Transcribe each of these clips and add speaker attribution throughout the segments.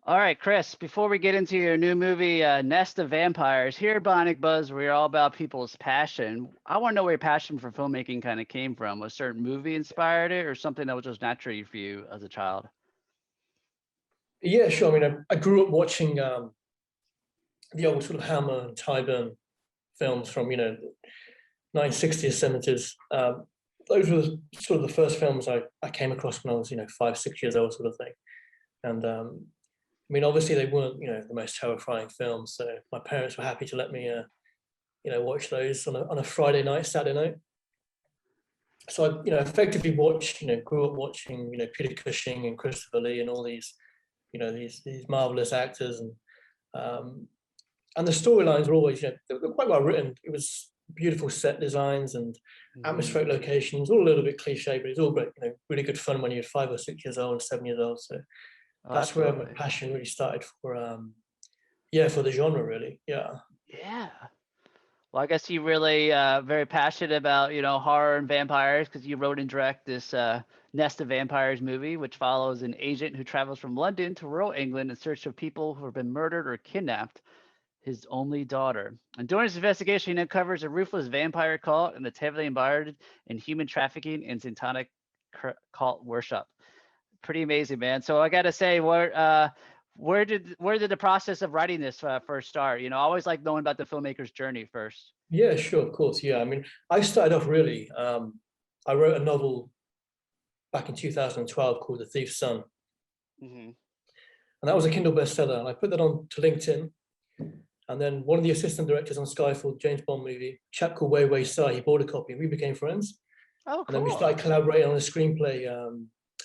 Speaker 1: All right, Chris, before we get into your new movie, Nest of Vampires, here at Bionic Buzz, we're all about people's passion. I want to know where your passion for filmmaking kind of came from. Was a certain movie inspired it or something that was just naturally for you as a child?
Speaker 2: Yeah, sure. I mean, I grew up watching the old sort of Hammer and Tyburn films from 1960s, 70s. Those were sort of the first films I came across when I was 5, 6 years old, sort of thing. And I mean, obviously they weren't the most terrifying films. So my parents were happy to let me watch those on a Friday night, Saturday night. So I effectively watched grew up watching Peter Cushing and Christopher Lee and all these these marvelous actors, and the storylines were always they were quite well written. It was beautiful set designs and atmospheric locations, all a little bit cliche, but it was all great, really good fun when you're 5 or 6 years old, 7 years old. So
Speaker 1: Oh,
Speaker 2: that's where my
Speaker 1: absolutely.
Speaker 2: passion really started for for the genre, really. Yeah.
Speaker 1: Yeah. Well, I guess you really very passionate about horror and vampires because you wrote and direct this Nest of Vampires movie, which follows an agent who travels from London to rural England in search of people who have been murdered or kidnapped, his only daughter. And during his investigation, he uncovers a ruthless vampire cult and it's heavily embodied in human trafficking and Satanic cult worship. Pretty amazing, man. So I got to say, where did the process of writing this first start? I always like knowing about the filmmaker's journey first.
Speaker 2: Yeah, sure, of course. Yeah, I mean, I started off really. I wrote a novel back in 2012 called The Thief's Son,
Speaker 1: Hmm.
Speaker 2: and that was a Kindle bestseller. And I put that on to LinkedIn, and then one of the assistant directors on Skyfall, James Bond movie, a chap called Wei Wei Sai, he bought a copy, and we became friends.
Speaker 1: Oh,
Speaker 2: And then we
Speaker 1: cool.
Speaker 2: started collaborating on a screenplay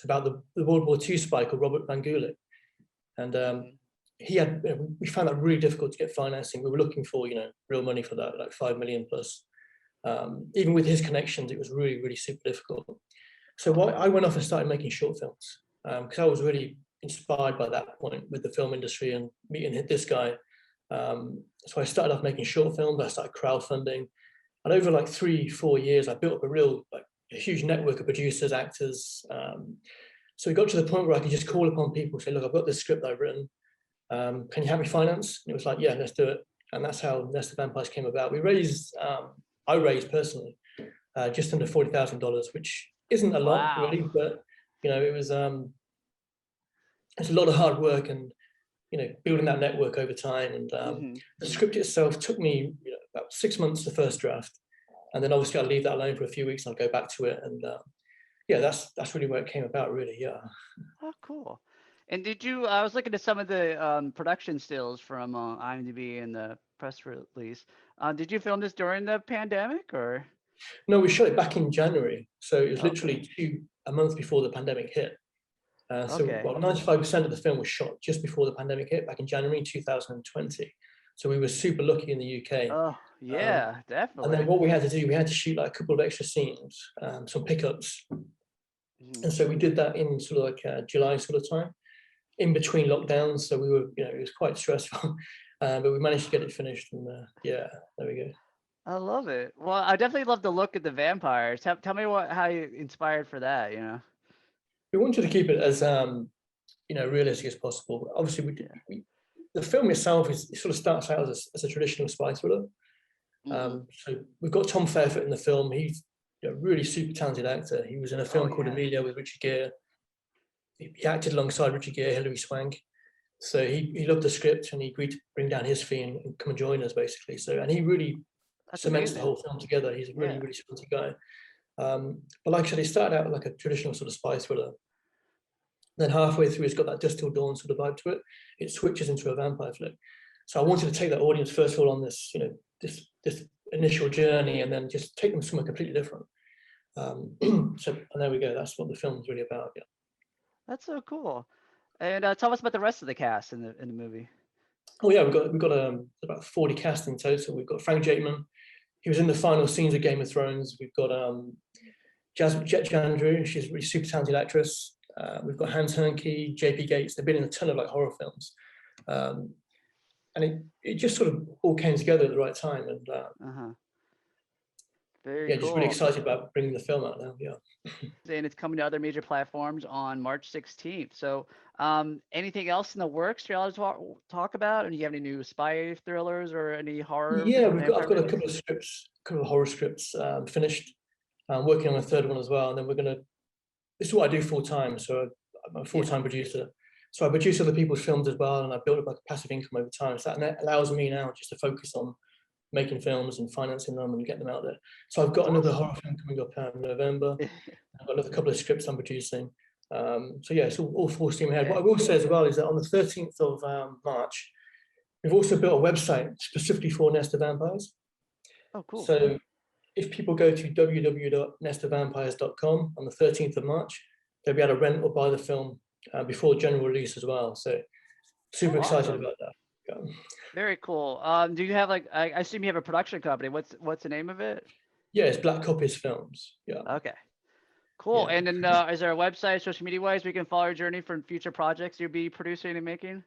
Speaker 2: about the World War II spy called Robert Van Gulik, and
Speaker 1: Hmm.
Speaker 2: he had. We found that really difficult to get financing. We were looking for real money for that, like 5 million plus. Even with his connections, it was really, really super difficult. So I went off and started making short films because I was really inspired by that point with the film industry and meeting this guy. So I started off making short films. I started crowdfunding, and over like 3, 4 years, I built up a huge network of producers, actors. So we got to the point where I could just call upon people, say, "Look, I've got this script that I've written. Can you help me finance?" And it was like, "Yeah, let's do it." And that's how Nest of Vampires came about. I raised personally just under $40,000, which isn't a lot
Speaker 1: Wow.
Speaker 2: really, but it was it's a lot of hard work and building that network over time. And
Speaker 1: Hmm.
Speaker 2: the script itself took me about 6 months, the first draft, and then obviously I'd leave that alone for a few weeks and I'd go back to it. And yeah, that's really where it came about, really. Yeah.
Speaker 1: Oh, cool. And I was looking at some of the production stills from IMDb and the press release. Did you film this during the pandemic or?
Speaker 2: No, we shot it back in January, so it was
Speaker 1: Okay.
Speaker 2: literally a month before the pandemic hit. So,
Speaker 1: Okay.
Speaker 2: well, 95% of the film was shot just before the pandemic hit back in January 2020. So we were super lucky in the UK.
Speaker 1: Oh,
Speaker 2: Um,
Speaker 1: yeah,
Speaker 2: and then
Speaker 1: definitely.
Speaker 2: what we had to do, we had to shoot like a couple of extra scenes, some pickups.
Speaker 1: Hmm.
Speaker 2: And so we did that in sort of like July sort of time, in between lockdowns. So we were, it was quite stressful, but we managed to get it finished. And yeah, there we go.
Speaker 1: I love it. Well, I definitely love the look of the vampires. Tell me how you inspired for that.
Speaker 2: We wanted to keep it as realistic as possible. Obviously,
Speaker 1: Yeah.
Speaker 2: the film itself it sort of starts out as a traditional spy thriller.
Speaker 1: Hmm.
Speaker 2: So we've got Tom Fairfoot in the film. He's a really super talented actor. He was in a
Speaker 1: Oh,
Speaker 2: film called
Speaker 1: yeah.
Speaker 2: Amelia with Richard Gere. He acted alongside Richard Gere, Hilary Swank. So he loved the script and he agreed to bring down his fee and come and join us, basically. So, and he really
Speaker 1: That's
Speaker 2: cements the
Speaker 1: amazing.
Speaker 2: whole film together. He's a really,
Speaker 1: Yeah.
Speaker 2: really sporty guy. But like I said, he started out like a traditional sort of spy thriller. Then halfway through, it's got that Dust Till Dawn sort of vibe to it. It switches into a vampire flick. So I wanted to take that audience first of all on this, this initial journey, and then just take them somewhere completely different. So, and there we go. That's what the film is really about. Yeah.
Speaker 1: That's so cool. And tell us about the rest of the cast in the movie.
Speaker 2: Oh yeah, we've got about 40 cast in total. We've got Frank Jakeman. He was in the final scenes of Game of Thrones. We've got Jet Chandru. She's a really super talented actress. We've got Hans Hernke, JP Gates. They've been in a ton of like horror films. Um, and it just sort of all came together at the right time. And
Speaker 1: Uh-huh. Very
Speaker 2: yeah, just really
Speaker 1: cool.
Speaker 2: excited about bringing the film out now. Yeah.
Speaker 1: And it's coming to other major platforms on March 16th. So, anything else in the works you're allowed to talk about? And do you have any new spy thrillers or any horror
Speaker 2: Yeah,
Speaker 1: vampire
Speaker 2: I've got a
Speaker 1: movies?
Speaker 2: couple of scripts, a couple of horror scripts finished. I'm working on a third one as well, and then this is what I do full time. So I'm a full
Speaker 1: Yeah.
Speaker 2: time producer. So I produce other people's films as well, and I build up like a passive income over time. So that allows me now just to focus on making films and financing them and getting them out there. So I've got
Speaker 1: That's
Speaker 2: another
Speaker 1: awesome.
Speaker 2: horror film coming up in November. I've got another couple of scripts I'm producing. So yeah, it's all full steam ahead. What I
Speaker 1: Yeah.
Speaker 2: will say as well is that on the 13th of March, we've also built a website specifically for Nest of Vampires.
Speaker 1: Oh, cool.
Speaker 2: So if people go to www.nestofvampires.com on the 13th of March, they'll be able to rent or buy the film before general release as well. So super
Speaker 1: Oh,
Speaker 2: excited
Speaker 1: awesome.
Speaker 2: about that.
Speaker 1: Very cool. Do you have like I assume you have a production company. What's the name of it?
Speaker 2: Yeah, it's Black Copies Films. Yeah,
Speaker 1: Okay. Cool.
Speaker 2: yeah.
Speaker 1: And then is there a website, social media wise, we can follow your journey from future projects you'll be producing and making?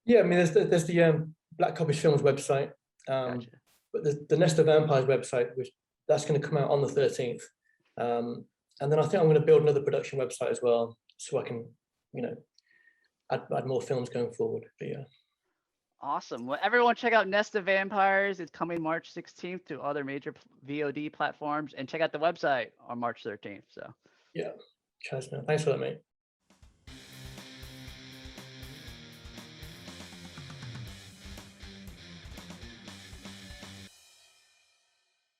Speaker 2: Yeah, I mean, there's the Black Copies Films website,
Speaker 1: Gotcha.
Speaker 2: but the Nest of Vampires website, which that's going to come out on the 13th. And then I think I'm going to build another production website as well, so I can, you know, add more films going forward. But yeah.
Speaker 1: Awesome. Well, everyone check out Nest of Vampires. It's coming March 16th to other major VOD platforms, and check out the website on March 13th. So
Speaker 2: Yeah. Cheers, man. Thanks for that, mate.